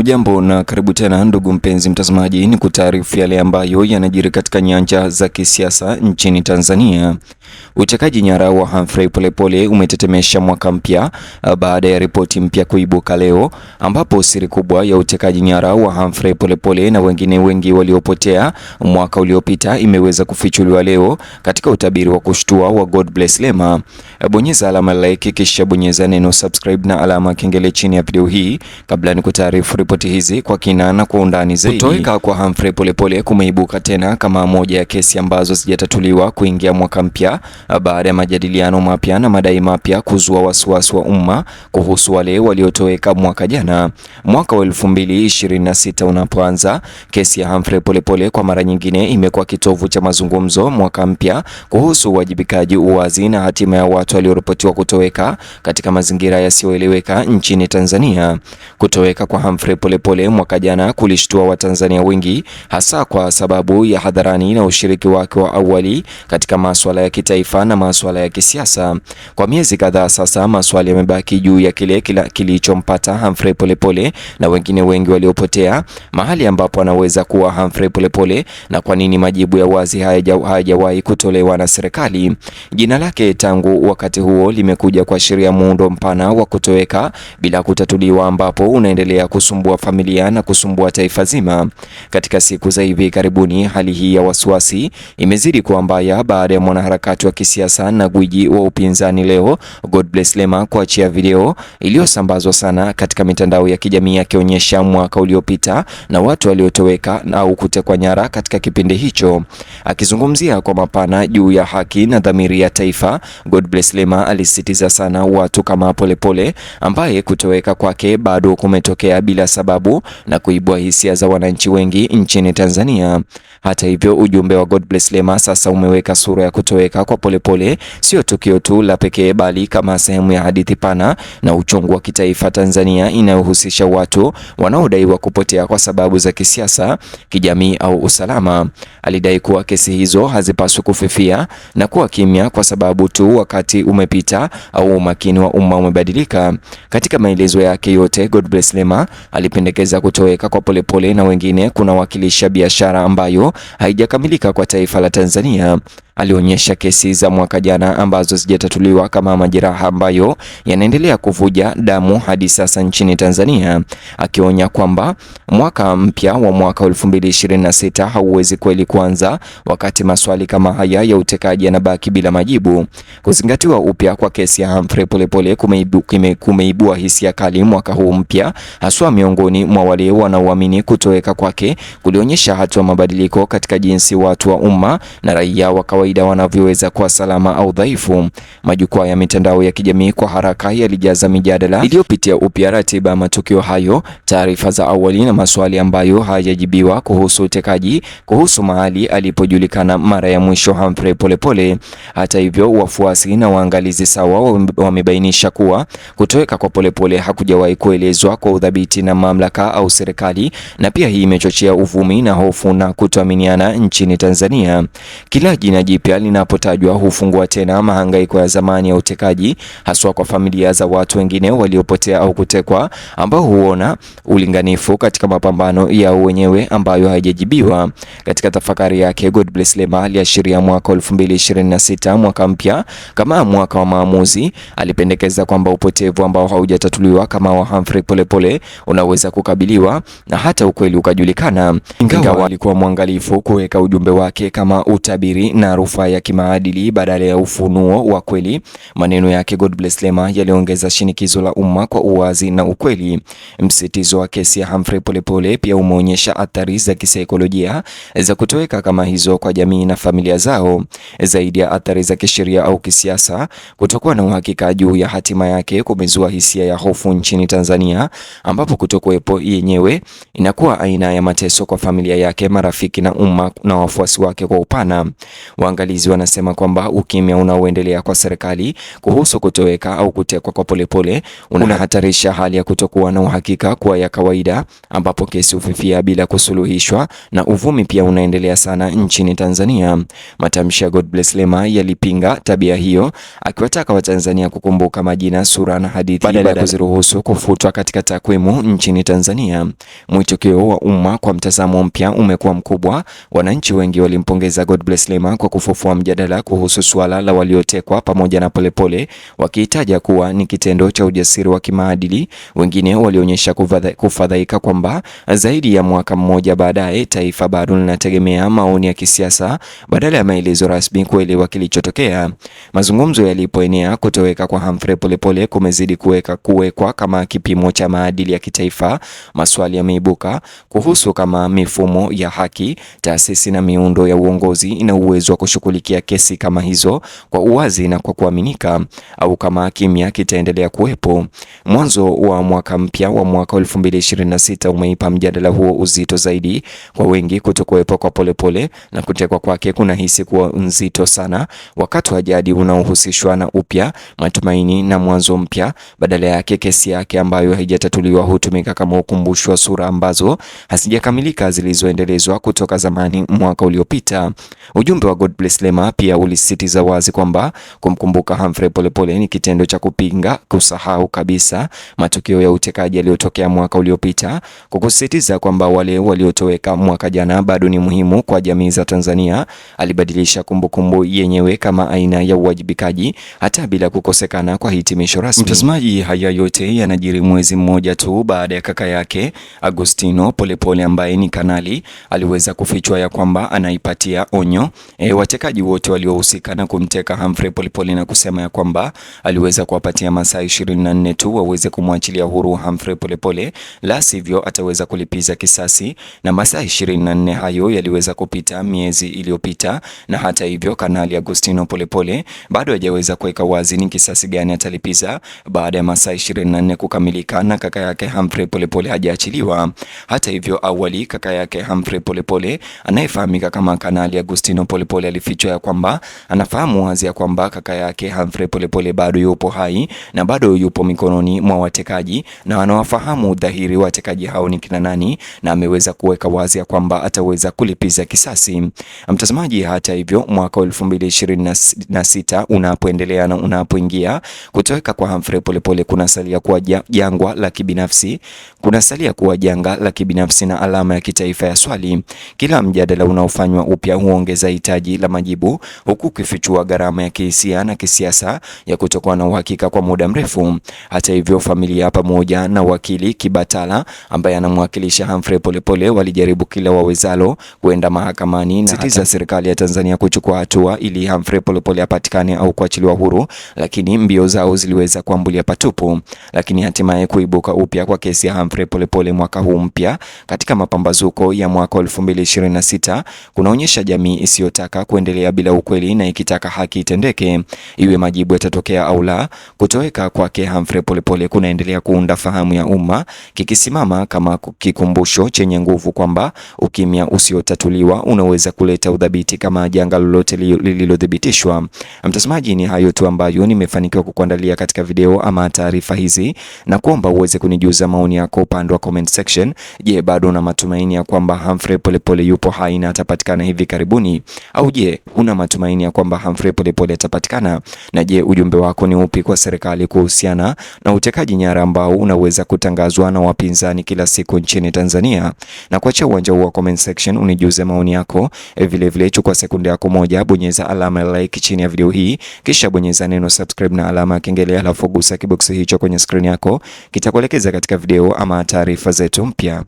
Hujambo na karibu tena ndugu mpenzi mtazamaji, ni kutaarifu yale ambayo yanajiri katika nyanja za kisiasa nchini Tanzania. Utekaji nyara wa Humphrey Polepole umetetemesha mwaka mpya baada ya ripoti mpya kuibuka leo, ambapo siri kubwa ya utekaji nyara wa Humphrey Polepole na wengine wengi waliopotea mwaka uliopita imeweza kufichuliwa leo katika utabiri wa kushtua wa God Bless Lema. Bonyeza alama like kisha bonyeza neno subscribe na alama kengele chini ya video hii kabla ni kutaarifu ripoti hizi kwa kina na kwa undani zaidi. Kutoweka kwa Humphrey Polepole kumeibuka tena kama moja ya kesi ambazo zijatatuliwa kuingia mwaka mpya baada ya majadiliano mapya na madai mapya kuzua wasiwasi wa umma kuhusu wale waliotoweka mwaka jana. Mwaka wa 2026 unapoanza, kesi ya Humphrey Polepole kwa mara nyingine imekuwa kitovu cha mazungumzo mwaka mpya kuhusu uwajibikaji, uwazi na hatima ya watu walioripotiwa kutoweka katika mazingira yasiyoeleweka nchini Tanzania. Kutoweka kwa Humphrey Polepole mwaka jana kulishtua Watanzania wengi, hasa kwa sababu ya hadharani na ushiriki wake wa awali katika masuala ya kitaifa na masuala ya kisiasa. Kwa miezi kadhaa sasa, maswali yamebaki juu ya kile kilichompata Humphrey Polepole na wengine wengi waliopotea, mahali ambapo anaweza kuwa Humphrey Polepole na kwa nini majibu ya wazi hayajawahi kutolewa na serikali. Jina lake tangu wakati huo limekuja kuashiria muundo mpana wa kutoweka bila kutatuliwa, ambapo unaendelea kusumbua familia na kusumbua taifa zima. Katika siku za hivi karibuni, hali hii ya wasiwasi imezidi kuwa mbaya baada ya mwanaharakati wa kisiasa na gwiji wa upinzani leo God Bless Lema kuachia video iliyosambazwa sana katika mitandao ya kijamii akionyesha mwaka uliopita na watu waliotoweka au kutekwa nyara katika kipindi hicho. Akizungumzia kwa mapana juu ya haki na dhamiri ya taifa, God Bless Lema alisisitiza sana watu kama Polepole ambaye kutoweka kwake bado kumetokea bila sababu na kuibua hisia za wananchi wengi nchini Tanzania. Hata hivyo, ujumbe wa God Bless Lema sasa umeweka sura ya kutoweka kwa Polepole sio tukio tu la pekee, bali kama sehemu ya hadithi pana na uchungu wa kitaifa Tanzania inayohusisha watu wanaodaiwa kupotea kwa sababu za kisiasa, kijamii au usalama. Alidai kuwa kesi hizo hazipaswi kufifia na kuwa kimya kwa sababu tu wakati umepita au umakini wa umma umebadilika. Katika maelezo yake yote, God Bless Lema alipendekeza kutoweka kwa Polepole na wengine kunawakilisha biashara ambayo haijakamilika kwa taifa la Tanzania. Alionyesha kesi za mwaka jana ambazo zijatatuliwa kama majeraha ambayo yanaendelea kuvuja damu hadi sasa nchini Tanzania, akionya kwamba mwaka mpya wa mwaka 2026 hauwezi kweli kuanza wakati maswali kama haya ya utekaji yanabaki bila majibu. Kuzingatiwa upya kwa kesi ya Humphrey Polepole kumeibua hisia kali mwaka huu mpya, haswa miongoni mwa wale wanaoamini kutoweka kwake kulionyesha hatua mabadiliko katika jinsi watu wa umma na raia wa kawaida wanavyoweza kuwa salama au dhaifu. Majukwaa ya mitandao ya kijamii kwa haraka yalijaza mijadala iliyopitia upya ratiba ya matukio hayo, taarifa za awali na maswali ambayo hayajibiwa kuhusu utekaji, kuhusu mahali alipojulikana mara ya mwisho Humphrey Polepole. Hata hivyo, wafuasi na waangalizi sawa wamebainisha kuwa kutoweka kwa Polepole hakujawahi kuelezwa kwa udhabiti na mamlaka au serikali, na pia hii imechochea uvumi na hofu na kutoaminiana nchini Tanzania. Kila jina jipya linapotajwa hufungua tena mahangaiko ya zamani ya utekaji, haswa kwa familia za watu wengine waliopotea au kutekwa ambao huona ulinganifu katika mapambano yao wenyewe ambayo haijajibiwa. Katika tafakari yake, God Bless Lema aliashiria mwaka 2026 mwaka mpya kama mwaka wa maamuzi. Alipendekeza kwamba upotevu ambao haujatatuliwa kama wa Humphrey Polepole unaweza kukabiliwa na hata ukweli ukajulikana. Ingawa alikuwa mwangalifu kuweka ujumbe wake kama utabiri na rufaa ya kimaadili badala ya ufunuo wa kweli, maneno yake God Bless Lema yaliongeza shinikizo la umma kwa uwazi na ukweli. Msitizo wa kesi ya Humphrey Polepole pia umeonyesha athari za kisaikolojia za kutoweka kama hizo kwa jamii na familia zao. Zaidi ya athari za kisheria au kisiasa, kutokuwa na uhakika juu ya hatima yake kumezua hisia ya hofu nchini Tanzania, ambapo kutokuwepo yenyewe inakuwa aina ya mateso kwa familia yake, marafiki na umma na wafuasi wake kwa upana. Waangalizi wanasema kwamba ukimya unaoendelea kwa serikali kuhusu kutoweka au kutekwa kwa Polepole unahatarisha hali ya kutokuwa na uhakika kuwa ya kawaida, ambapo kesi hufifia bila kusuluhishwa na uvumi pia unaendelea sana nchini Tanzania. Matamshi ya Godbless Lema yalipinga tabia hiyo, akiwataka Watanzania kukumbuka majina, sura na hadithi badala ya kuziruhusu kufutwa katika takwimu nchini Tanzania. Mwitikio wa umma kwa mtazamo mpya umekuwa mkubwa. Wananchi wengi walimpongeza Godbless Lema kwa kufufua mjadala kuhusu suala la waliotekwa pamoja na Polepole, wakiitaja kuwa ni kitendo cha ujasiri wa kimaadili. Wengine walionyesha kufadhaika kwamba zaidi ya mwaka mmoja baadaye taifa bado linategemea maoni ya kisiasa badala ya maelezo rasmi kuelewa kilichotokea. Mazungumzo yalipoenea, kutoweka kwa Humphrey Polepole kumezidi kuwekwa kama kipimo cha maadili ya kitaifa. Maswali yameibuka kuhusu kama mifumo ya haki, taasisi na miundo ya uongozi ina uwezo wa kushughulikia kesi kama hizo kwa uwazi na kwa kuaminika, au kama kimya kitaendelea kuwepo. Mwanzo wa mwaka mpya wa mwaka 2026 umeipa mjadala huo uzito zaidi. Kwa wengi, kutokuwepo kwa Polepole na kutekwa kwake kunahisi kuwa nzito sana, wakati wa jadi unaohusishwa na upya, matumaini na mwanzo mpya. Badala yake, kesi yake ambayo haijatatuliwa hutumika kama ukumbusho wa sura ambazo hazijakamilika zilizoendelezwa kutoka zamani mwaka uliopita. Ujumbe wa Godbless Lema pia ulisisitiza wazi kwamba kumkumbuka Humphrey Polepole ni kitendo cha kupinga kusahau kabisa matukio ya utekaji yaliyotokea mwaka uliopita, kwa kusisitiza kwamba wale waliotoweka mwaka jana bado ni muhimu kwa jamii za Tanzania. Alibadilisha kumbukumbu yenyewe kama aina ya uwajibikaji hata bila kukosekana kwa hitimisho rasmi. Mtazamaji, haya yote yanajiri mwezi mmoja tu baada ya kaka yake Agustino Polepole ambaye ni kanali aliweza kufichwa ya kwamba anaipatia onyo watekaji wote waliohusika na kumteka Humphrey Polepole, na kusema ya kwamba aliweza kuwapatia masaa 24 tu waweze kumwachilia huru Humphrey Polepole, la sivyo ataweza kulipiza kisasi. Na masaa 24 hayo yaliweza kupita miezi iliyopita, na hata hivyo kanali Agustino Polepole bado hajaweza kuweka wazi ni kisasi gani atalipiza baada ya masaa 24 kukamilika na kaka yake Humphrey Polepole hajaachiliwa. Hata hivyo, awali kaka yake Humphrey Polepole anayefahamika kama kanali Agustino Polepole alifichwa ya kwamba anafahamu wazi ya kwamba kaka yake Humphrey Polepole bado yupo hai na bado yupo mikononi mwa watekaji, na anawafahamu dhahiri watekaji hao ni kina nani, na ameweza kuweka wazi ya kwamba ataweza kulipiza kisasi. Mtazamaji, hata hivyo, mwaka 2026 unapoendelea na unapoingia, kutoweka kwa Humphrey Polepole kunasalia kuwa jangwa la kibinafsi, janga la kibinafsi na alama ya kitaifa ya swali. Kila mjadala unaofanywa upya huongeza hitaji la majibu, huku ukifichua gharama ya kihisia na kisiasa ya kutokuwa na uhakika kwa muda mrefu. Hata hivyo, familia pamoja na wakili Kibatala ambaye anamwakilisha Humphrey Polepole walijaribu kila wawezalo kwenda mahakamani na hata serikali ya Tanzania kuchukua hatua ili Humphrey Polepole apatikane au kuachiliwa huru, lakini mbio zao ziliweza kuambulia patupu. Lakini hatimaye kuibuka upya kwa kesi ya Humphrey Polepole mwaka huu mpya katika mapambazuko ya mwaka 2026 kunaonyesha jamii isiyotaka kuendelea bila ukweli na ikitaka haki itendeke, iwe majibu yatatokea au la. Kutoweka kwake Humphrey Polepole kunaendelea kuunda fahamu ya umma, kikisimama kama kikumbusho chenye nguvu kwamba ukimya usiotatuliwa unaweza kuleta udhabiti kama janga lolote lililothibitishwa. Mtazamaji, ni hayo tu ambayo nimefanikiwa kukuandalia katika video ama taarifa hizi, na kuomba uweze kunijuza maoni yako upande wa comment section. Je, bado una matumaini ya kwamba Humphrey Polepole yupo hai na atapatikana hivi karibuni? Au je, una matumaini ya kwamba Humphrey Polepole atapatikana? Na je, ujumbe wako ni upi kwa serikali kuhusiana na utekaji nyara ambao unaweza kutangazwa na wapinzani kila siku nchini Tanzania? Na kuacha uwanja wa comment section unijuze maoni yako. Vile vile chukua sekunde yako moja, bonyeza alama ya like chini ya video hii, kisha bonyeza neno subscribe na alama ya kengele, alafu gusa kiboksi hicho kwenye screen yako, kitakuelekeza katika video ama taarifa zetu mpya.